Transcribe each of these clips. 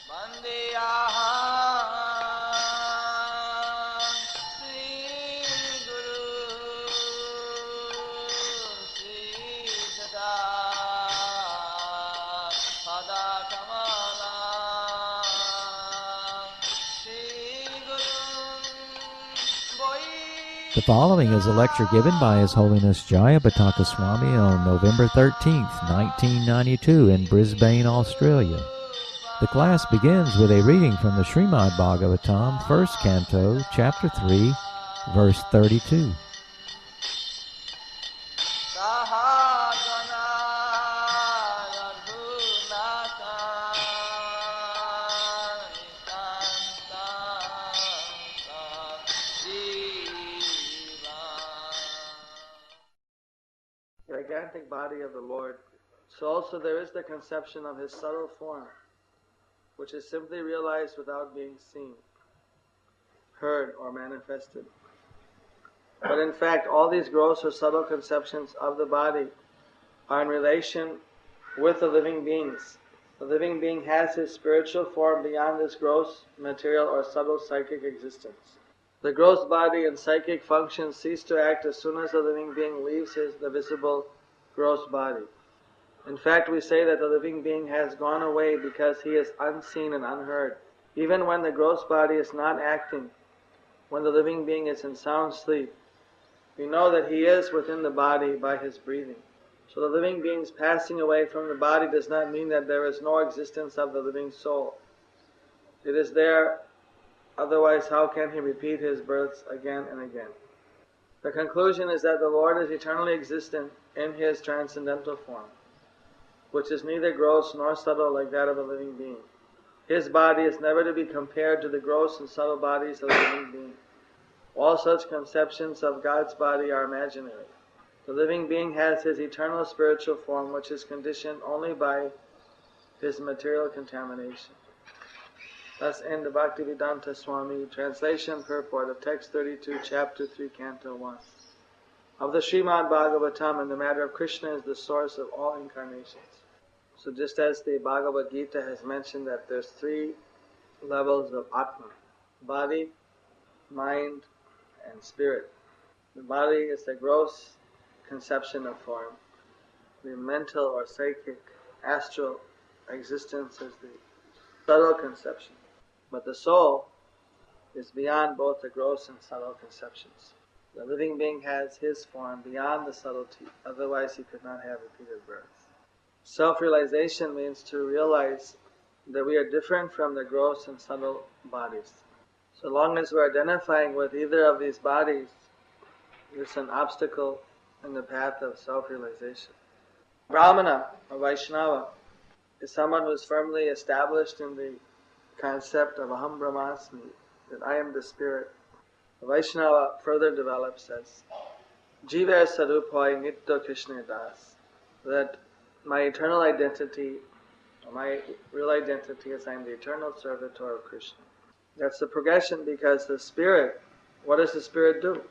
The following is a lecture given by His Holiness Jayapataka Swami on November 13th, 1992 in Brisbane, Australia. The class begins with a reading from the Srimad Bhagavatam, 1st Canto, Chapter 3, Verse 32. The gigantic body of the Lord. So also there is the conception of His subtle form, which is simply realized without being seen, heard, or manifested. But in fact, all these gross or subtle conceptions of the body are in relation with the living beings. The living being has his spiritual form beyond this gross, material, or subtle psychic existence. The gross body and psychic functions cease to act as soon as the living being leaves the visible gross body. In fact, we say that the living being has gone away because he is unseen and unheard. Even when the gross body is not acting, when the living being is in sound sleep, we know that he is within the body by his breathing. So the living being's passing away from the body does not mean that there is no existence of the living soul. It is there, otherwise how can he repeat his births again and again? The conclusion is that the Lord is eternally existent in his transcendental form, which is neither gross nor subtle like that of a living being. His body is never to be compared to the gross and subtle bodies of the living being. All such conceptions of God's body are imaginary. The living being has his eternal spiritual form, which is conditioned only by his material contamination. Thus end the Bhaktivedanta Swami translation purport of text 32, chapter 3, canto 1. Of the Srimad Bhagavatam, and the matter of Krishna is the source of all incarnations. So just as the Bhagavad Gita has mentioned that there's 3 levels of Atma: body, mind, and spirit. The body is the gross conception of form. The mental or psychic, astral existence is the subtle conception. But the soul is beyond both the gross and subtle conceptions. The living being has his form beyond the subtlety, otherwise he could not have repeated birth. Self-realization means to realize that we are different from the gross and subtle bodies. So long as we're identifying with either of these bodies, it's an obstacle in the path of self-realization. Brahmana, or Vaishnava, is someone who is firmly established in the concept of Aham Brahmasmi, that I am the spirit. The Vaishnava further develops as Jiva Sarupai Nitya Krishna Das, that my eternal identity, or my real identity is I am the eternal servitor of Krishna. That's the progression, because the spirit, what does the spirit do?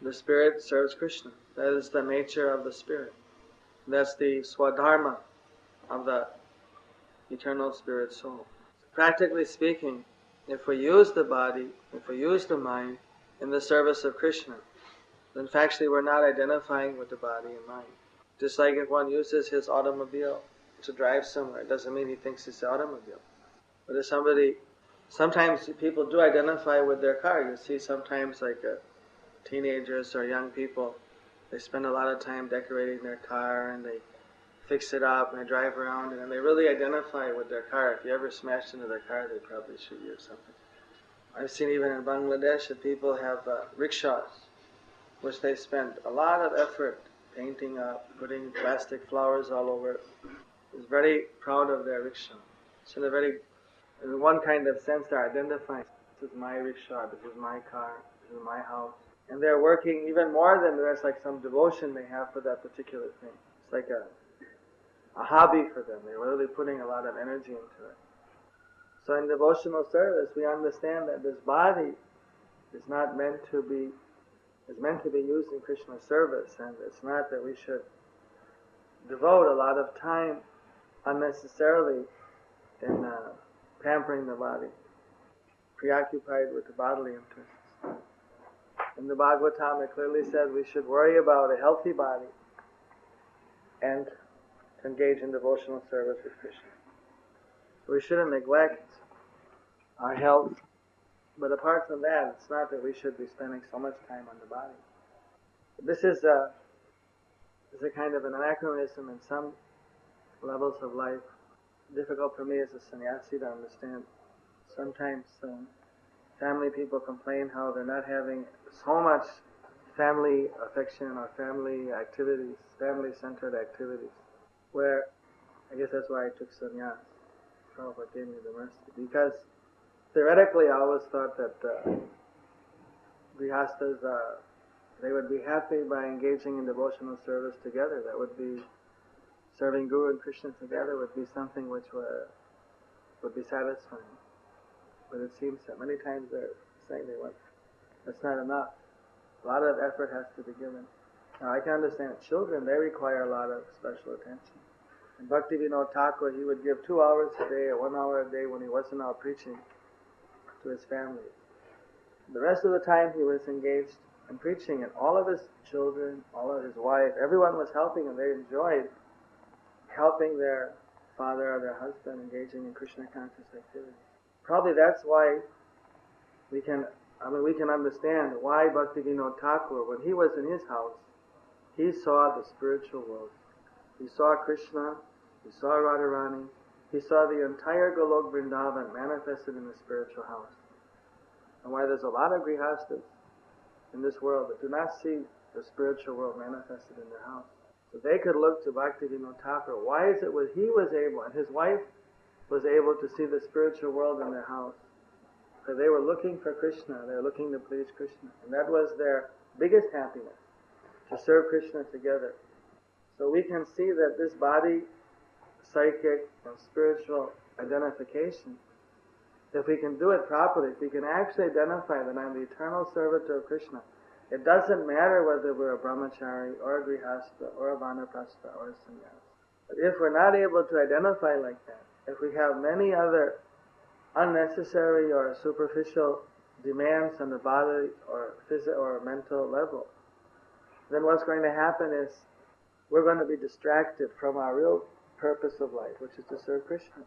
The spirit serves Krishna. That is the nature of the spirit. That's the swadharma of the eternal spirit soul. Practically speaking, if we use the body, if we use the mind in the service of Krishna, then factually we're not identifying with the body and mind. Just like if one uses his automobile to drive somewhere, it doesn't mean he thinks it's the automobile. But if sometimes people do identify with their car. You see sometimes teenagers or young people, they spend a lot of time decorating their car and they fix it up and they drive around and they really identify with their car. If you ever smashed into their car, they'd probably shoot you or something. I've seen even in Bangladesh that people have rickshaws, which they spend a lot of effort painting up, putting plastic flowers all over it. They're very proud of their rickshaw. So they're very, in one kind of sense, they're identifying, this is my rickshaw, this is my car, this is my house. And they're working even more than there's like some devotion they have for that particular thing. It's like a hobby for them. They're really putting a lot of energy into it. So in devotional service, we understand that this body is not meant to be, is meant to be used in Krishna's service, and it's not that we should devote a lot of time unnecessarily in pampering the body, preoccupied with the bodily interests. In the Bhagavatam, it clearly says we should worry about a healthy body and engage in devotional service with Krishna. We shouldn't neglect our health, but apart from that, it's not that we should be spending so much time on the body. This is a kind of an anachronism in some levels of life. Difficult for me as a sannyasi to understand. Sometimes family people complain how they're not having so much family affection or family activities, family-centered activities, where I guess that's why I took sannyas. Prabhupada gave me the mercy. Because theoretically I always thought that grihastas, they would be happy by engaging in devotional service together. That would be serving Guru and Krishna together would be something which would be satisfying. But it seems that many times they're saying that's not enough. A lot of effort has to be given. Now I can understand children, they require a lot of special attention. And Bhakti Vinod Thakur, he would give 2 hours a day or 1 hour a day when he wasn't out preaching to his family. The rest of the time he was engaged in preaching, and all of his children, all of his wife, everyone was helping him. They enjoyed helping their father or their husband engaging in Krishna conscious activity. Probably that's why we can understand why Bhakti Vinod Thakur, when he was in his house, he saw the spiritual world. He saw Krishna, he saw Radharani, he saw the entire Golok Vrindavan manifested in the spiritual house. And why there's a lot of grihastas in this world that do not see the spiritual world manifested in their house. So they could look to Bhakti Vinod Thakur. Why is it that he was able, and his wife was able to see the spiritual world in their house? Because they were looking for Krishna, they were looking to please Krishna. And that was their biggest happiness, to serve Krishna together. So we can see that this body, psychic and spiritual identification, if we can do it properly, if we can actually identify that I'm the eternal servitor of Krishna, it doesn't matter whether we're a brahmachari or a grihastha or a vanaprastha or a sannyas. But if we're not able to identify like that, if we have many other unnecessary or superficial demands on the body or physical or mental level, then what's going to happen is we're going to be distracted from our real purpose of life, which is to serve Krishna.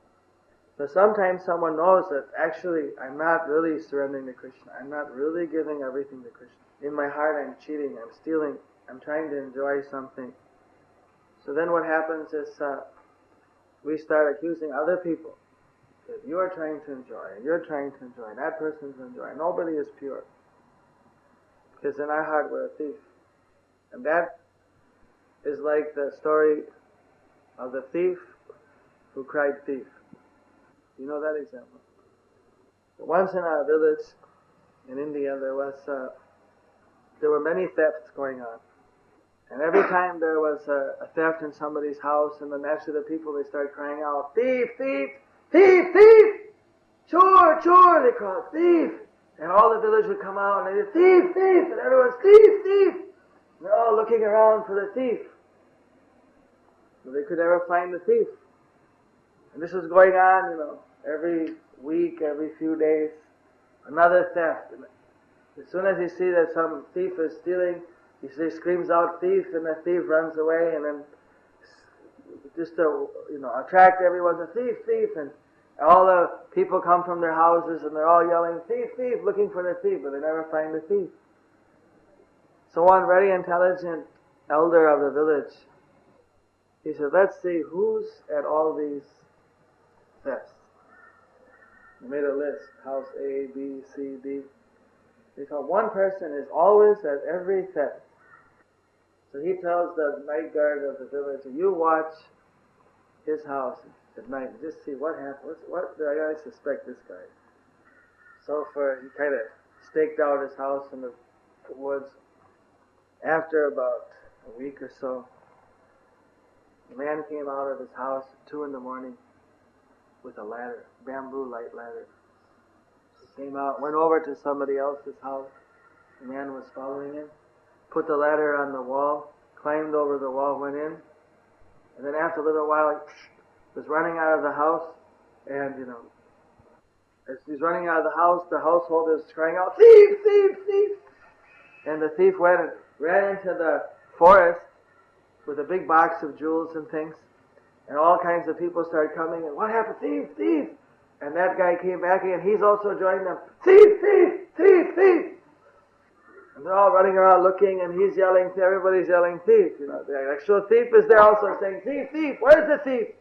So sometimes someone knows that actually I'm not really surrendering to Krishna. I'm not really giving everything to Krishna. In my heart I'm cheating, I'm stealing, I'm trying to enjoy something. So then what happens is we start accusing other people that you are trying to enjoy, and you're trying to enjoy, and that person's enjoying. Nobody is pure. Because in our heart we're a thief. And that is like the story of the thief who cried thief. You know that example? Once in our village in India there were many thefts going on. And every time there was a theft in somebody's house, and then naturally the people, they start crying out, thief, thief, thief, thief, chore, chore, they call it, thief. And all the village would come out and they say, thief, thief, and everyone's thief, thief. And they're all looking around for the thief. But they could never find the thief. And this was going on, every week, every few days, another theft. And as soon as you see that some thief is stealing, he screams out thief, and the thief runs away, and then just to attract everyone, the thief, thief, and all the people come from their houses and they're all yelling thief, thief, looking for the thief, but they never find the thief. So one very intelligent elder of the village, he said, let's see who's at all these thefts. He made a list, house A, B, C, D. He thought one person is always at every theft. So he tells the night guard of the village, you watch his house at night and just see what happens. What do I suspect this guy? So he kind of staked out his house in the woods. After about a week or so, the man came out of his house at 2 a.m. with a ladder, bamboo light ladder. He came out, went over to somebody else's house. The man was following him, put the ladder on the wall, climbed over the wall, went in, and then after a little while he was running out of the house, and As he's running out of the household is crying out, "Thief! Thief! Thief!" And the thief ran into the forest with a big box of jewels and things. And all kinds of people started coming, and what happened? Thief! Thief! And that guy came back and he's also joined them. Thief! Thief! Thief! Thief! And they're all running around looking, and he's yelling, everybody's yelling, thief. You know, the actual thief is there also saying, "Thief! Thief! Where's the thief?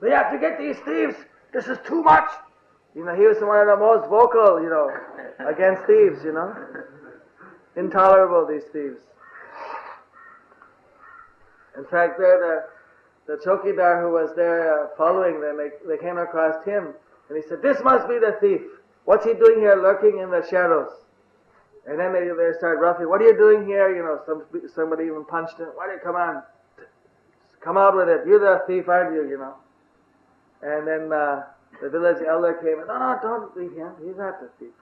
We have to get these thieves. This is too much." You know, he was one of the most vocal, against thieves, Intolerable, these thieves. In fact, there, the chokidar who was there following them, they came across him, and he said, "This must be the thief. What's he doing here lurking in the shadows?" And then they started roughing, "What are you doing here?" Somebody even punched him. "Why do you come on? Come out with it. You're the thief, aren't you, And then the village elder came and, "No, don't leave him. He's not the thief.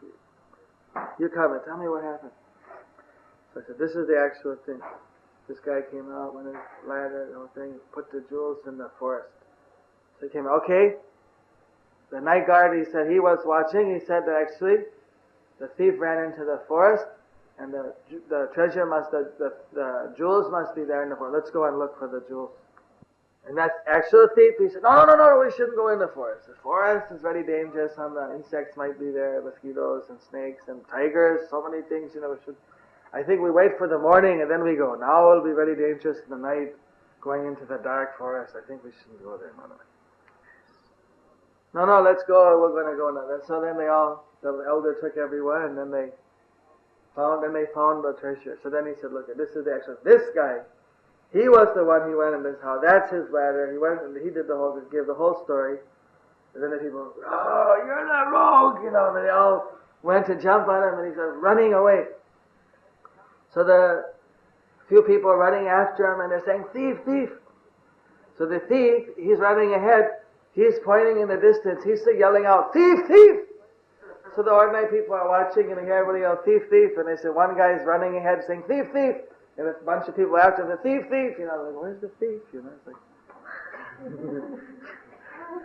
You come and tell me what happened." So I said, "This is the actual thing. This guy came out with his ladder, the whole thing, put the jewels in the forest." So he came out, okay. The night guard, he said he was watching. He said that actually the thief ran into the forest, and the treasure the jewels must be there in the forest. Let's go and look for the jewels. And that actual thief, he said, no, we shouldn't go in the forest. The forest is very dangerous. Some insects might be there, mosquitoes and snakes and tigers, so many things, I think we wait for the morning and then we go. Now it will be very dangerous in the night, going into the dark forest. I think we shouldn't go there. No, let's go. We're going to go now. So then the elder took everyone, and then they found the treasure. So then he said, "Look, this is this guy. He was the one who went in this house. That's his ladder. He went and he gave the whole story." And then the people, "Oh, you're the rogue!" And they all went to jump on him, and he started running away. So the few people are running after him, and they're saying, "Thief, thief!" So the thief, he's running ahead. He's pointing in the distance. He's still yelling out, "Thief, thief!" So the ordinary people are watching, and they hear everybody yell, "Thief, thief!" And they say, one guy is running ahead saying, "Thief, thief!" And a bunch of people after him, "The thief, thief!" Like, where's the thief? It's like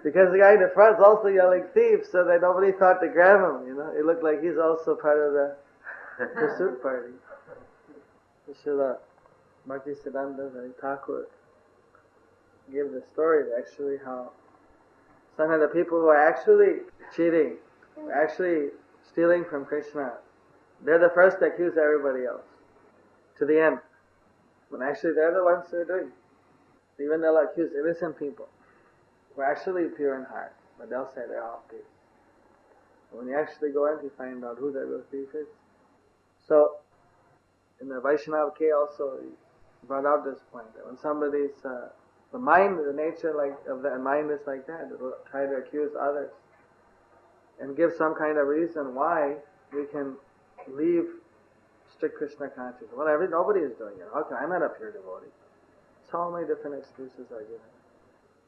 because the guy in the front is also yelling thief, so that nobody thought to grab him. It looked like he's also part of the pursuit party. Srila Bhaktisiddhanta Thakur gave the story actually how some of the people who are actually cheating, actually stealing from Krishna, they're the first to accuse everybody else to the end. When actually they're the ones who are doing it. Even they'll accuse innocent people who are actually pure in heart, but they'll say they're all thieves. When you actually go in, you find out who the real thief is. So, in the Vaishnava K also, he brought out this point that when somebody's, the mind, the nature of the mind is like that, it will try to accuse others and give some kind of reason why we can leave strict Krishna consciousness. Well, nobody is doing it. Okay, I'm not a pure devotee. So many different excuses are given.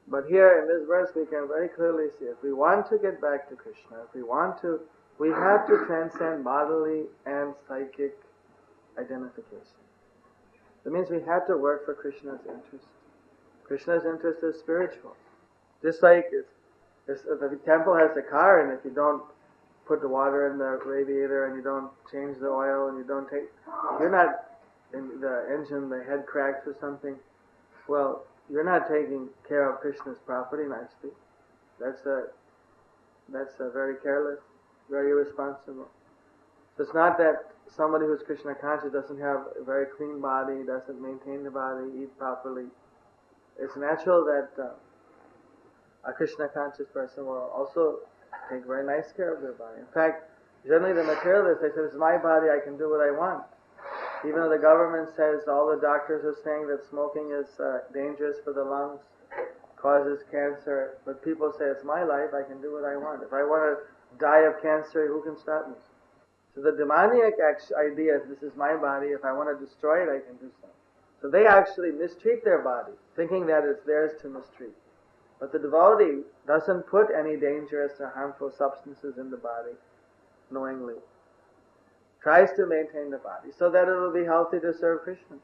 But here in this verse we can very clearly see, if we want to get back to Krishna, we have to transcend bodily and psychic identification. That means we have to work for Krishna's interest. Krishna's interest is spiritual. Just like if the temple has a car, and if you don't put the water in the radiator and you don't change the oil and you're not in the engine, the head cracks or something, well, you're not taking care of Krishna's property nicely. That's very careless, very irresponsible. So it's not that somebody who's Krishna conscious doesn't have a very clean body, doesn't maintain the body, eat properly. It's natural that a Krishna conscious person will also take very nice care of their body. In fact, generally the materialists, they say, "This is my body, I can do what I want." Even though the government says, all the doctors are saying that smoking is dangerous for the lungs, causes cancer, but people say, "It's my life, I can do what I want. If I want to die of cancer, who can stop me?" So the demoniac idea is, this is my body, if I want to destroy it, I can do so. So they actually mistreat their body, thinking that it's theirs to mistreat. But the devotee doesn't put any dangerous or harmful substances in the body knowingly. Tries to maintain the body so that it will be healthy to serve Krishna.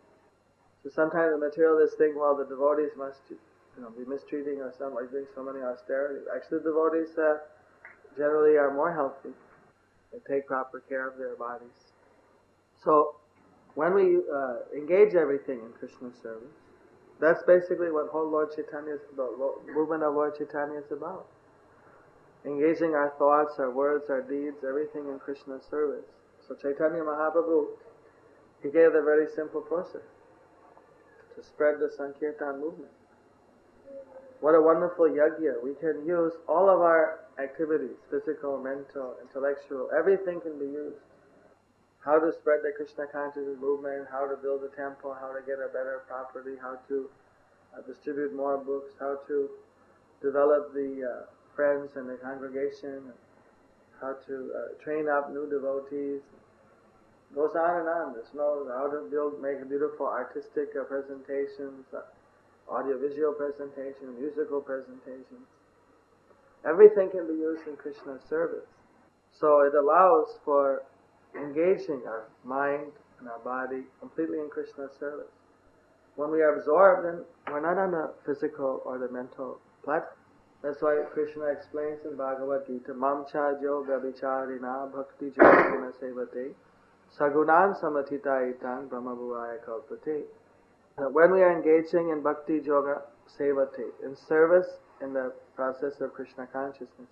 So sometimes the materialists think, well, the devotees must be mistreating or doing so many austerities. Actually, the devotees generally are more healthy and take proper care of their bodies. So when we engage everything in Krishna service, that's basically what whole Lord Chaitanya is about, movement of Lord Chaitanya is about. Engaging our thoughts, our words, our deeds, everything in Krishna's service. So Chaitanya Mahaprabhu, he gave the very simple process to spread the Sankirtan movement. What a wonderful yajna. We can use all of our activities, physical, mental, intellectual, everything can be used. How to spread the Krishna consciousness movement, how to build a temple, how to get a better property, how to distribute more books, how to develop the friends and the congregation, how to train up new devotees. It goes on and on. There's no how to make beautiful artistic presentations, audiovisual presentation, musical presentations. Everything can be used in Krishna's service. So it allows for engaging our mind and our body completely in Krishna's service. When we are absorbed, then we're not on the physical or the mental platform. That's why Krishna explains in Bhagavad Gita, Mam cha jo vyabhicharina bhakti jogina sevate sagunan samatita itang brahmabhuvaya kalpate. When we are engaging in bhakti yoga sevate, in service in the process of Krishna consciousness,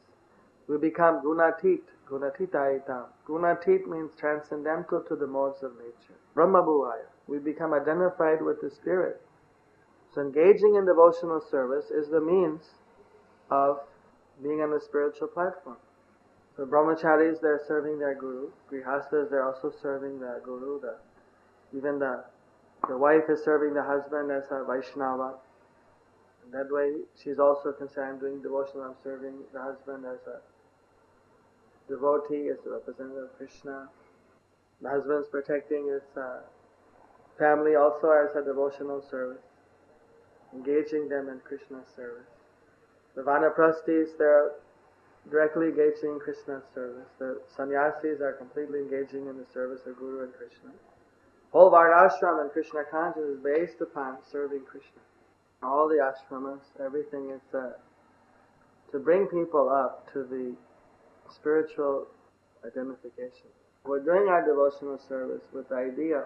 we become gunatit, gunatita itam. Gunatit means transcendental to the modes of nature. Brahmabhuvaya, we become identified with the Spirit. So engaging in devotional service is the means of being on the spiritual platform. So brahmacharis, they're serving their guru. Grihastas, they're also serving their guru. Even the wife is serving the husband as a Vaishnava. And that way, she's also concerned doing devotion. I'm serving the husband as a devotee, as a representative of Krishna. The husband's protecting his family also as a devotional service, engaging them in Krishna's service. The Vanaprasthis, they're directly engaging in Krishna's service. The sannyasis are completely engaging in the service of Guru and Krishna. Whole Varnashram and Krishna consciousness is based upon serving Krishna. All the ashramas, everything is to bring people up to the spiritual identification. We're doing our devotional service with the idea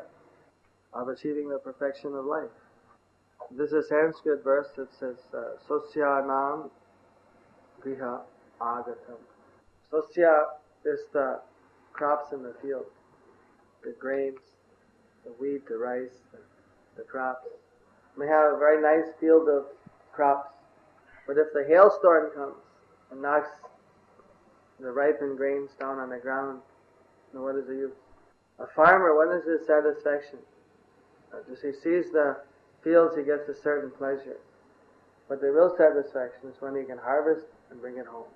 of achieving the perfection of life. This is a Sanskrit verse that says, Sosyanam griha agatam. Sosya is the crops in the field, the grains, the wheat, the rice, the crops. We have a very nice field of crops, but if the hailstorm comes and knocks the ripened grains down on the ground, then what is the use? A farmer, what is his satisfaction? As he sees the fields, he gets a certain pleasure. But the real satisfaction is when he can harvest and bring it home.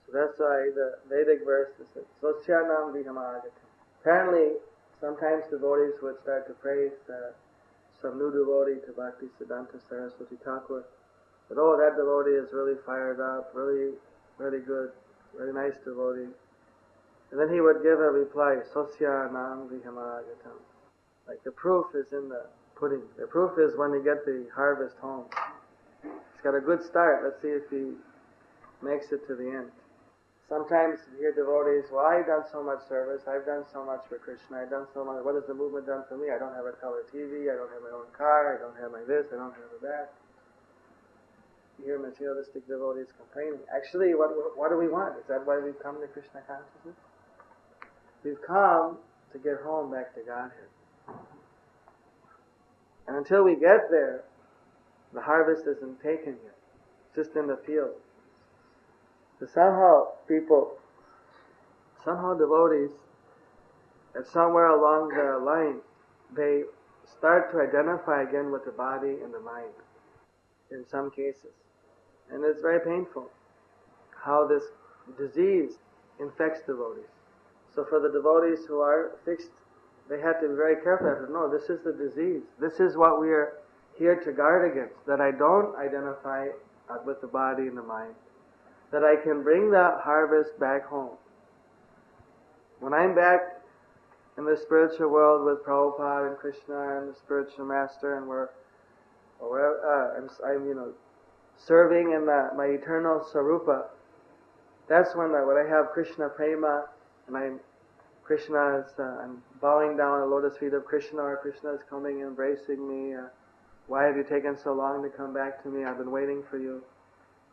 So that's why the Vedic verse says, Sosyanam vihamagatam. Apparently, sometimes devotees would start to praise some new devotee to Bhakti Siddhanta Saraswati Thakur. But oh, that devotee is really fired up, really, really good, very nice devotee. And then he would give a reply, Sosyanam vihamagatam. Like the proof is in the pudding. The proof is when you get the harvest home. He's got a good start. Let's see if he makes it to the end. Sometimes you hear devotees, well, I've done so much service, I've done so much for Krishna, I've done so much, what has the movement done for me? I don't have a color TV, I don't have my own car, I don't have my this, I don't have that. You hear materialistic devotees complaining. Actually, what do we want? Is that why we've come to Krishna consciousness? We've come to get home back to Godhead. And until we get there, the harvest isn't taken yet. It's just in the field. So somehow devotees, and somewhere along the line, they start to identify again with the body and the mind, in some cases. And it's very painful how this disease infects devotees. So for the devotees who are fixed, they have to be very careful. No, this is the disease. This is what we are here to guard against, that I don't identify with the body and the mind, that I can bring the harvest back home. When I'm back in the spiritual world with Prabhupada and Krishna and the spiritual master, and I'm serving in my eternal Sarupa, That's when I have Krishna prema, and I'm bowing down at the lotus feet of Krishna, or Krishna is coming and embracing me. Why have you taken so long to come back to me? I've been waiting for you.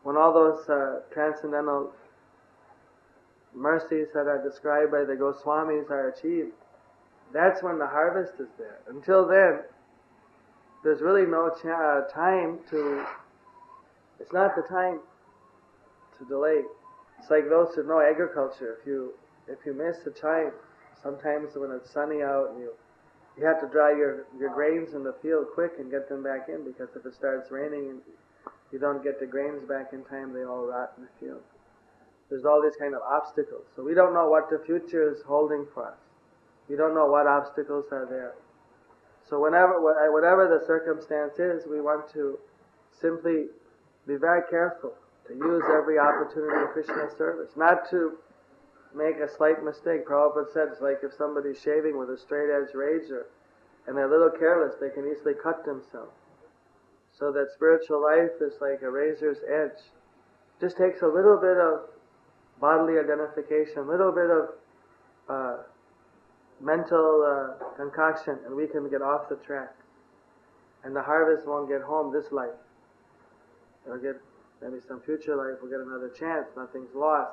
When all those transcendental mercies that are described by the Goswamis are achieved, that's when the harvest is there. Until then, there's really no time to, it's not the time to delay. It's like those who know agriculture. If you miss the time, sometimes when it's sunny out, and you have to dry your grains in the field quick and get them back in, because if it starts raining and you don't get the grains back in time, they all rot in the field. There's all these kind of obstacles. So we don't know what the future is holding for us. We don't know what obstacles are there. So whatever the circumstance is, we want to simply be very careful to use every opportunity of Krishna's service, not to make a slight mistake. Prabhupada said it's like if somebody's shaving with a straight edge razor and they're a little careless, they can easily cut themselves. So that spiritual life is like a razor's edge. It just takes a little bit of bodily identification, a little bit of mental concoction, and we can get off the track. And the harvest won't get home this life. It'll get maybe some future life, we'll get another chance, nothing's lost.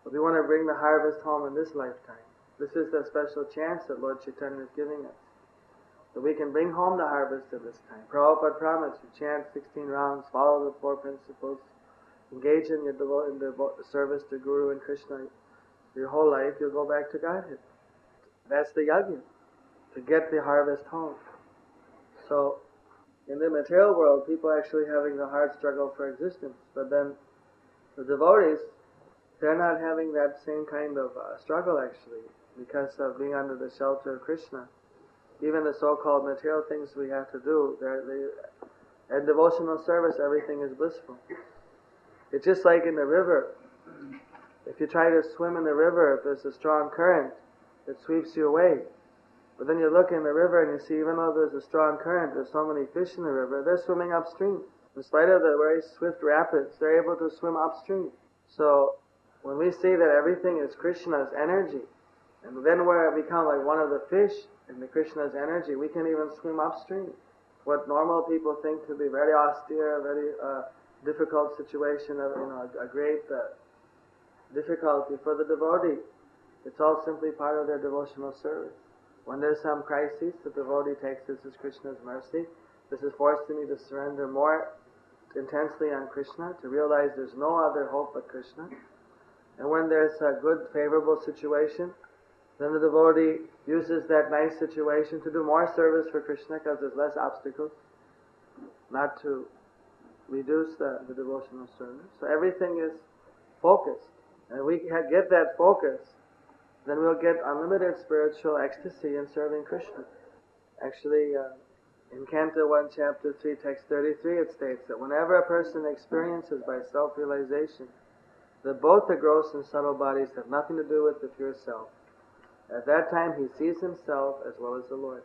But we want to bring the harvest home in this lifetime. This is the special chance that Lord Chaitanya is giving us. That we can bring home the harvest at this time. Prabhupada promised, you chant 16 rounds, follow the 4 principles, engage in the service to Guru and Krishna. Your whole life, you'll go back to Godhead. That's the yajna, to get the harvest home. So, in the material world, people are actually having the hard struggle for existence. But then, the devotees, they're not having that same kind of struggle actually, because of being under the shelter of Krishna. Even the so-called material things we have to do, in devotional service, everything is blissful. It's just like in the river. If you try to swim in the river, if there's a strong current, it sweeps you away. But then you look in the river and you see, even though there's a strong current, there's so many fish in the river, they're swimming upstream. In spite of the very swift rapids, they're able to swim upstream. So, when we see that everything is Krishna's energy, and then we become like one of the fish in the Krishna's energy, we can even swim upstream. What normal people think to be very austere, very difficult situation, of a great difficulty for the devotee, it's all simply part of their devotional service. When there's some crisis, the devotee takes this as Krishna's mercy. This is forcing me to surrender more intensely on Krishna, to realize there's no other hope but Krishna. And when there's a good, favorable situation, then the devotee uses that nice situation to do more service for Krishna, because there's less obstacles, not to reduce the devotional service. So everything is focused. And we get that focus, then we'll get unlimited spiritual ecstasy in serving Krishna. Actually, in Canto 1, Chapter 3, Text 33, it states that whenever a person experiences by self-realization that both the gross and subtle bodies have nothing to do with the pure self, at that time he sees himself as well as the Lord.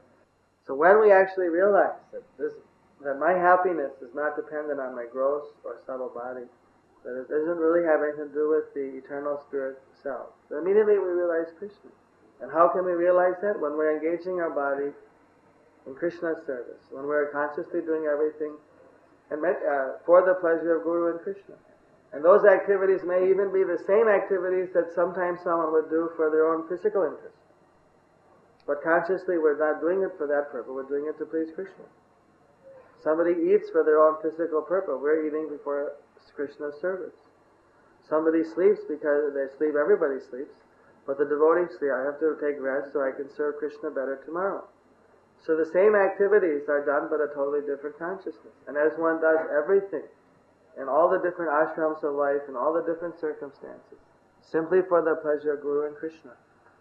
So when we actually realize that my happiness is not dependent on my gross or subtle body, that it doesn't really have anything to do with the eternal spirit self, then immediately we realize Krishna. And how can we realize that? When we're engaging our body in Krishna's service, when we're consciously doing everything for the pleasure of Guru and Krishna. And those activities may even be the same activities that sometimes someone would do for their own physical interest. But consciously we're not doing it for that purpose, we're doing it to please Krishna. Somebody eats for their own physical purpose, we're eating before Krishna's service. Somebody sleeps because they sleep, everybody sleeps, but the devotees say, I have to take rest so I can serve Krishna better tomorrow. So the same activities are done but a totally different consciousness. And as one does everything, in all the different ashrams of life, in all the different circumstances, simply for the pleasure of Guru and Krishna,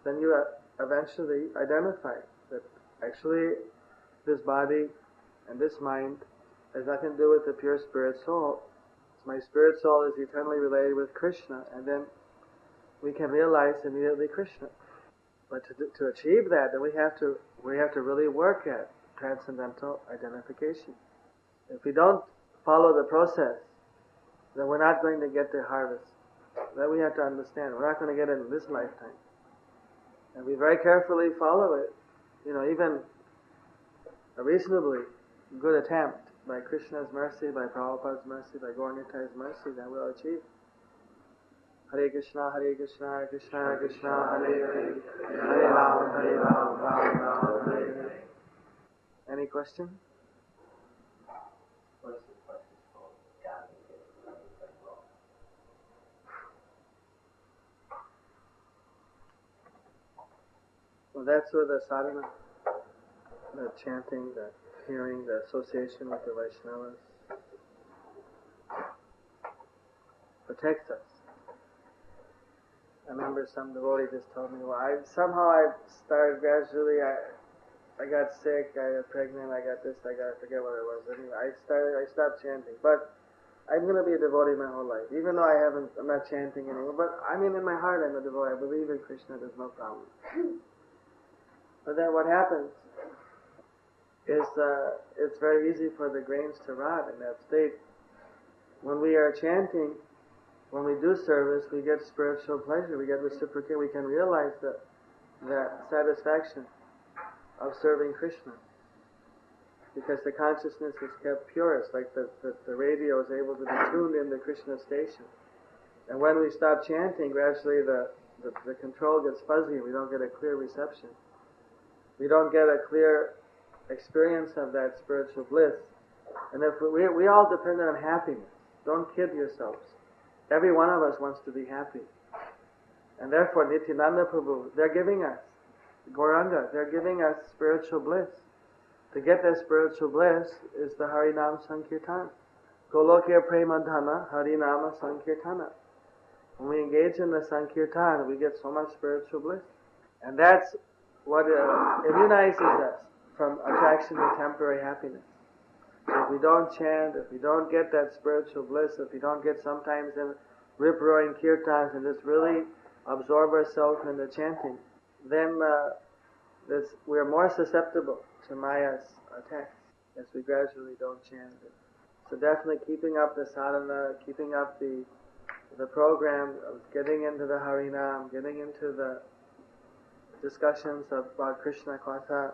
then you eventually identify that actually this body and this mind has nothing to do with the pure spirit soul. My spirit soul is eternally related with Krishna, and then we can realize immediately Krishna. But to achieve that, then we have to really work at transcendental identification. If we don't follow the process, then we're not going to get the harvest. That we have to understand. We're not going to get it in this lifetime. And we very carefully follow it. Even a reasonably good attempt by Krishna's mercy, by Prabhupada's mercy, by Gaur Nitai's mercy, then we'll achieve. Hare Krishna, Hare Krishna, Krishna Krishna, Hare Hare, Hare Ram, Ram Ram, Hare Hare. Any question? Well, that's where the sadhana, the chanting, the hearing, the association with the Vaishnavas protects us. I remember some devotee just told me, well, I started gradually, I got sick, I got pregnant, I forget what it was. Anyway, I stopped chanting. But I'm going to be a devotee my whole life, even though I'm not chanting anymore. But in my heart I'm a devotee. I believe in Krishna, there's no problem. But then what happens is it's very easy for the grains to rot in that state. When we are chanting, when we do service, we get spiritual pleasure, we get reciprocate, we can realize that satisfaction of serving Krishna. Because the consciousness is kept pure. It's like the radio is able to be tuned in the Krishna station. And when we stop chanting, gradually the control gets fuzzy and we don't get a clear reception. We don't get a clear experience of that spiritual bliss. And if we all depend on happiness. Don't kid yourselves. Every one of us wants to be happy. And therefore, Nityananda Prabhu, they're giving us, Gauranga, they're giving us spiritual bliss. To get that spiritual bliss is the Harinam Sankirtan. Golokya Premadhana Harinama Sankirtana. When we engage in the Sankirtan, we get so much spiritual bliss. And that's what immunizes us from attraction to temporary happiness. If we don't chant, if we don't get that spiritual bliss, if we don't get sometimes in rip-roaring kirtans and just really absorb ourselves in the chanting, then we're more susceptible to Maya's attacks as we gradually don't chant it. So definitely keeping up the sadhana, keeping up the program of getting into the Harinam, getting into the discussions about Krishna Katha,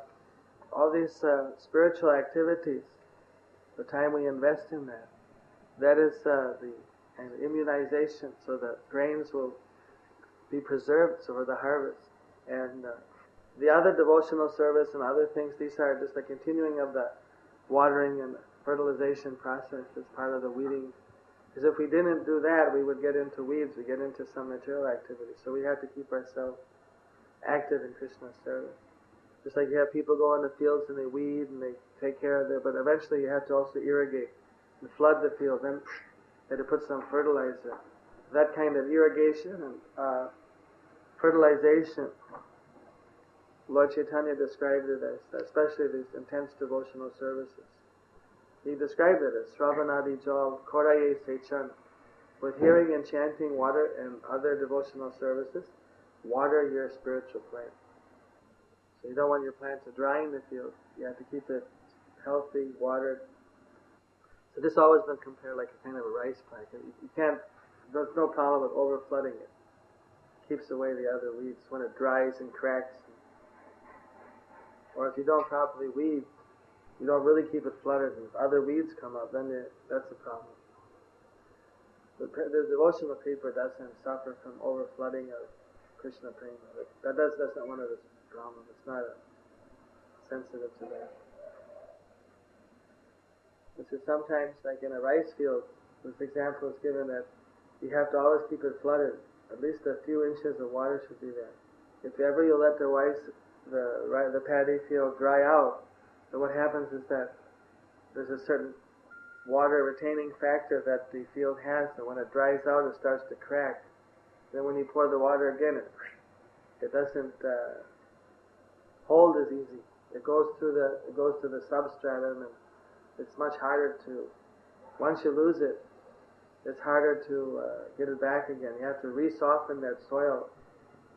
all these spiritual activities, the time we invest in that is the immunization, so the grains will be preserved for the harvest. And the other devotional service and other things, these are just the continuing of the watering and fertilization process as part of the weeding. Because if we didn't do that, we would get into weeds, we get into some material activity. So we have to keep ourselves active in Krishna's service. Just like you have people go in the fields and they weed and they take care of it, but eventually you have to also irrigate and flood the field. Then you have to put some fertilizer. That kind of irrigation and fertilization, Lord Chaitanya described it as, especially these intense devotional services. He described it as Sravanadi Jal Koraye Sechan. With hearing and chanting, water, and other devotional services, water your spiritual plant. So you don't want your plant to dry in the field. You have to keep it healthy, watered. So this has always been compared like a kind of a rice plant. You can't, there's no problem with over flooding it. It keeps away the other weeds when it dries and cracks. Or if you don't properly weed, you don't really keep it flooded, and if other weeds come up, then that's a problem. The devotional keeper doesn't suffer from over flooding of Krishna prema. That's not one of the problems. It's not sensitive to that. This is sometimes like in a rice field. This example is given that you have to always keep it flooded. At least a few inches of water should be there. If ever you let the paddy field dry out, then what happens is that there's a certain water retaining factor that the field has, and when it dries out, it starts to crack. Then when you pour the water again, it doesn't hold as easy. It goes to the substratum, and it's much harder to. Once you lose it, it's harder to get it back again. You have to re-soften that soil.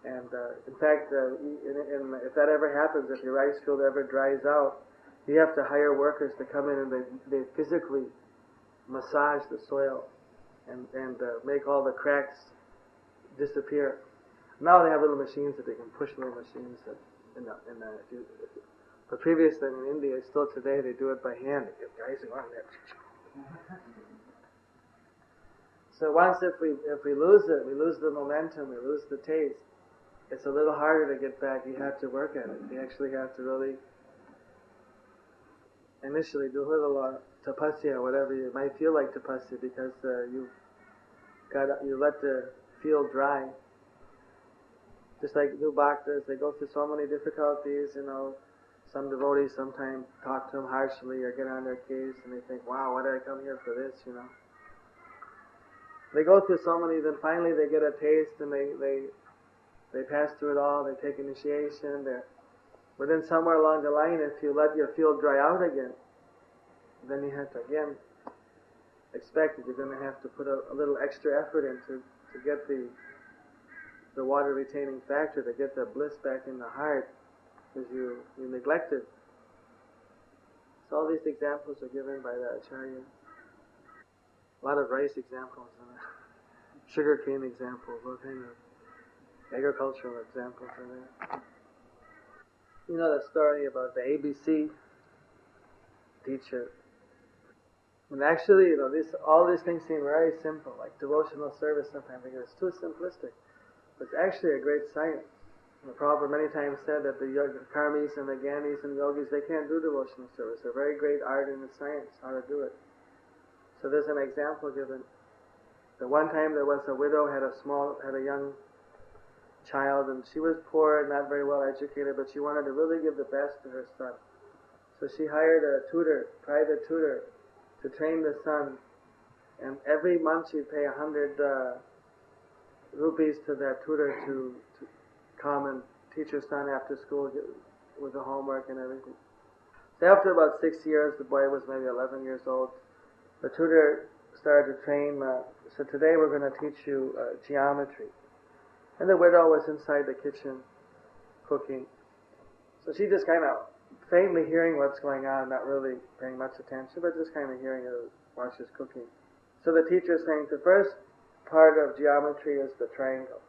And in fact, if that ever happens, if your rice field ever dries out, you have to hire workers to come in and they physically massage the soil and make all the cracks disappear. Now they have little machines that they can push little machines that but previously in India, still today, they do it by hand. They get guys who aren't there. So once if we lose it, we lose the momentum, we lose the taste, it's a little harder to get back. You have to work at it. You actually have to really initially do a little tapasya, whatever you might feel like tapasya, because you let the field dry. Just like new bhaktas, they go through so many difficulties, Some devotees sometimes talk to them harshly or get on their case, and they think, wow, why did I come here for this, They go through so many, then finally they get a taste, and they pass through it all, they take initiation, but then somewhere along the line, if you let your field dry out again, then you have to again expect that you're going to have to put a little extra effort in to get the water retaining factor, to get the bliss back in the heart, because you neglected. So all these examples are given by the Acharya. A lot of rice examples, sugarcane examples, all kind of agricultural examples are there. You know the story about the ABC teacher. And actually, all these things seem very simple, like devotional service sometimes, because it's too simplistic. But it's actually a great science. The Prabhupada many times said that the karmis and the gyanis and yogis, they can't do devotional service. They're very great art in the science, how to do it. So there's an example given. The one time there was a widow, had a young child, and she was poor and not very well educated, but she wanted to really give the best to her son. So she hired a tutor, private tutor, to train the son, and every month she'd pay 100 rupees to that tutor to come and teach her son after school with the homework and everything. So after about 6 years, the boy was maybe 11 years old, the tutor started to train, so today we're going to teach you geometry. And the widow was inside the kitchen cooking. So she just kind of faintly hearing what's going on, not really paying much attention, but just kind of hearing it while she's cooking. So the teacher is saying the first part of geometry is the triangle.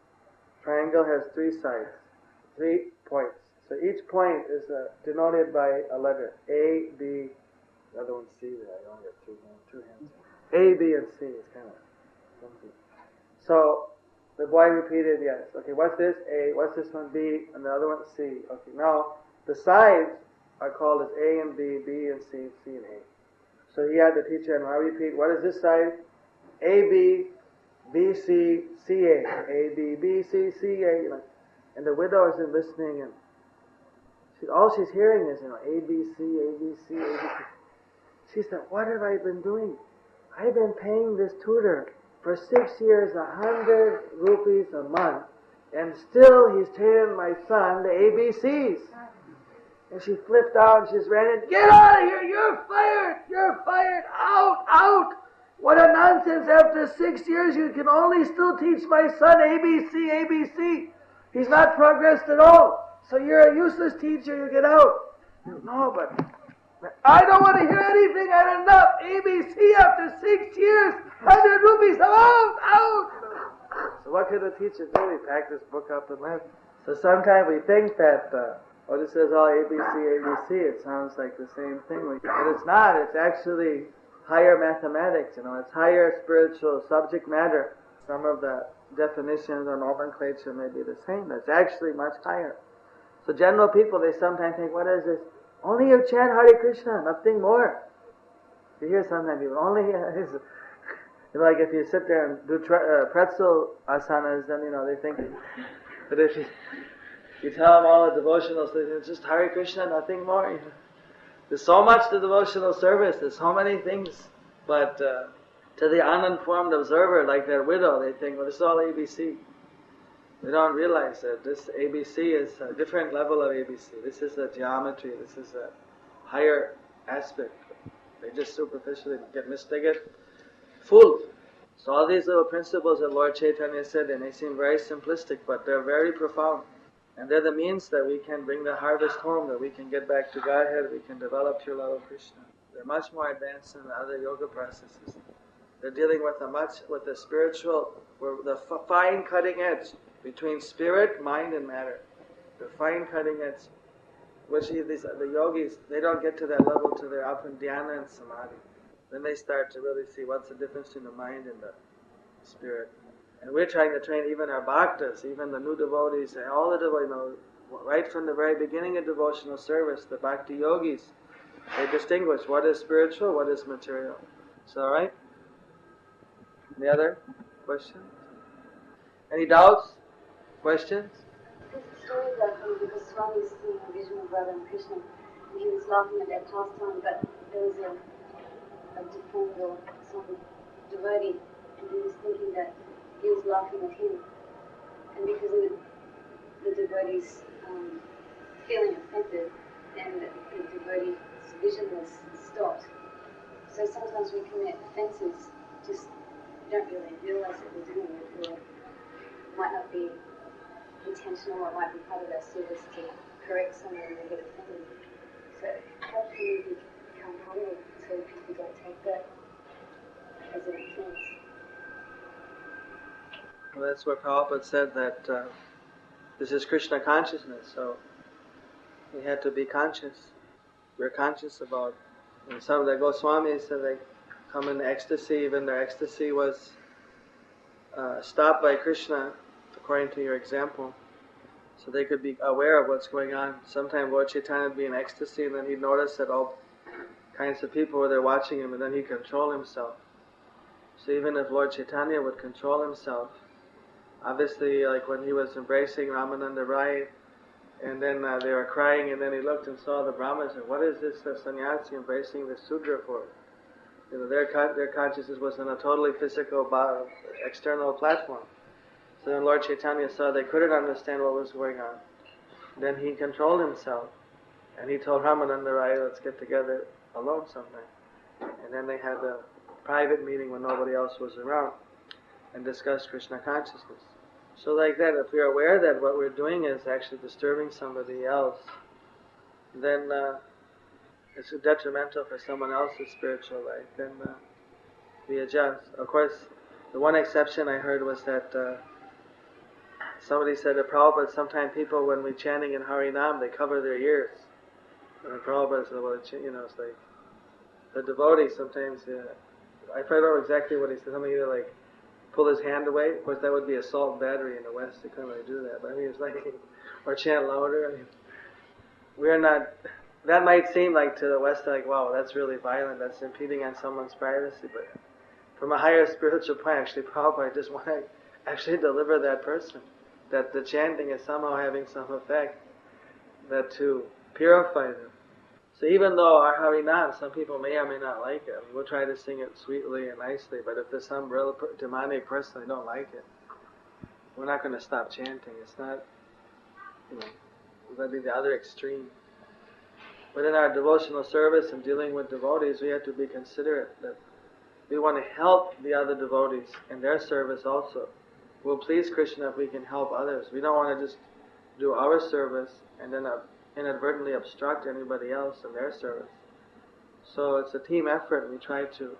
Triangle has 3 sides, 3 points. So each point is denoted by a letter. A, B, the other one's C there. I only have 2 hands. A, B, and C is kind of something. So the boy repeated, yes. Okay, what's this? A. What's this one? B. And the other one, C. Okay, now the sides are called as A and B, B and C, C and A. So he had the teacher, and I repeat, what is this side? A, B, B, C, C, A. B, B, C, C, A. And the widow isn't listening, and all she's hearing is, A, B, C, A, B, C, A, B, C. She said, what have I been doing? I've been paying this tutor for 6 years, 100 rupees a month, and still he's telling my son the ABCs. And she flipped out and she's ran in, get out of here, you're fired, out, out. What a nonsense, after 6 years you can only still teach my son ABC, ABC. He's not progressed at all. So you're a useless teacher, you get out. No, but I don't want to hear anything, I had enough. ABC after 6 years, 100 rupees, out. So what could the teacher do? He packed his book up and left. So sometimes we think that, this is all ABC, ABC, it sounds like the same thing. But it's not, it's actually higher mathematics, it's higher spiritual subject matter. Some of the definitions or nomenclature may be the same, but it's actually much higher. So general people, they sometimes think, what is this? Only you chant Hare Krishna, nothing more. You hear sometimes people, like if you sit there and do pretzel asanas, then, they think, but if you tell them all the devotional stuff, it's just Hare Krishna, nothing more. There's so much to devotional service, there's so many things, but to the uninformed observer, like that widow, they think, well, this is all ABC. They don't realize that this ABC is a different level of ABC. This is a geometry, this is a higher aspect. They just superficially get mistaken, fooled. So all these little principles that Lord Chaitanya said, and they seem very simplistic, but they're very profound. And they're the means that we can bring the harvest home, that we can get back to Godhead, we can develop pure love of Krishna. They're much more advanced than the other yoga processes. They're dealing with the spiritual, the fine cutting edge between spirit, mind, and matter. The fine cutting edge, which the yogis, they don't get to that level till they're up in dhyana and samadhi. Then they start to really see what's the difference between the mind and the spirit. And we're trying to train even our bhaktas, even the new devotees, and all the devotees, right from the very beginning of devotional service, the bhakti yogis, they distinguish what is spiritual, what is material. Is that all right? Any other questions? Any doubts? Questions? There's a story about the Swami seeing a vision of Radha and Krishna, and he was laughing at that pastime, but there was a deformed or some devotee, and he was thinking that he was laughing at him, and because of the devotee's feeling offended, then the devotee's vision was stopped. So sometimes we commit offences, just don't really realise that we're doing it, or it might not be intentional, or it might be part of our service to correct someone when they get offended. So how can we become humble so people don't take that as an offence? Well, that's what Prabhupada said, that this is Krishna consciousness, so we have to be conscious. We're conscious about, and some of the Goswamis said they come in ecstasy, even their ecstasy was stopped by Krishna, according to your example, so they could be aware of what's going on. Sometimes Lord Chaitanya would be in ecstasy, and then he'd notice that all kinds of people were there watching him, and then he'd control himself. So even if Lord Chaitanya would control himself, obviously, like when he was embracing Ramananda Rai, and then they were crying, and then he looked and saw the Brahmins, and what is this sannyasi embracing the Sudra for? You know, their consciousness was on a totally physical, external platform. So then Lord Chaitanya saw they couldn't understand what was going on. Then he controlled himself, and he told Ramananda Rai, let's get together alone sometime. And then they had a private meeting when nobody else was around, and discussed Krishna consciousness. So like that, if we're aware that what we're doing is actually disturbing somebody else, then it's detrimental for someone else's spiritual life, then we adjust. Of course, the one exception I heard was that somebody said to Prabhupada, sometimes people, when we're chanting in Harinam, they cover their ears. And Prabhupada said, well, it's like the devotee sometimes, I forget out exactly what he said, something either like pull his hand away. Of course, that would be assault and battery in the West. They couldn't really do that. But I mean, it's like, or chant louder. I mean, we're not, that might seem like to the West, like, wow, that's really violent. That's impeding on someone's privacy. But from a higher spiritual point, actually, Prabhupada just want to actually deliver that person. That the chanting is somehow having some effect, that to purify them. So even though our Harinam, some people may or may not like it, we'll try to sing it sweetly and nicely, but if there's some real demonic person who don't like it, we're not going to stop chanting. It's not, we're going to be the other extreme. But in our devotional service and dealing with devotees, we have to be considerate that we want to help the other devotees in their service also. We'll please Krishna if we can help others. We don't want to just do our service and then inadvertently obstruct anybody else in their service. So it's a team effort. We try to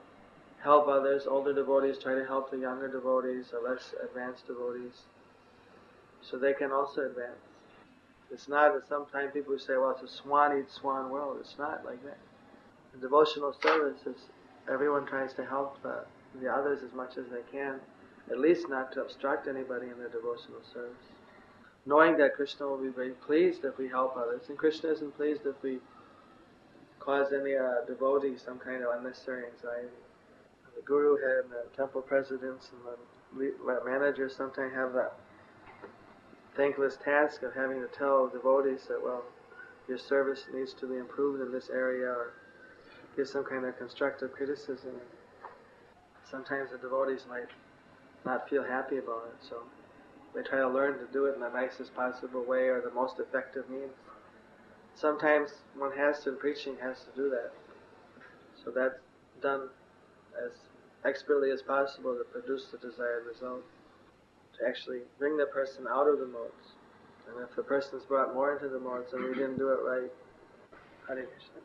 help others. Older devotees try to help the younger devotees or less advanced devotees so they can also advance. It's not that sometimes people say, well, it's a swan-eat-swan world. It's not like that. The devotional service is everyone tries to help the others as much as they can, at least not to obstruct anybody in their devotional service. Knowing that Krishna will be very pleased if we help others, and Krishna isn't pleased if we cause any devotee some kind of unnecessary anxiety. The Guru and the temple presidents and the managers sometimes have that thankless task of having to tell devotees that, well, your service needs to be improved in this area, or give some kind of constructive criticism. Sometimes the devotees might not feel happy about it, so they try to learn to do it in the nicest possible way or the most effective means. Sometimes one has to, in preaching, has to do that. So that's done as expertly as possible to produce the desired result, to actually bring the person out of the modes. And if the person is brought more into the modes, then we didn't do it right. Hare Krishna.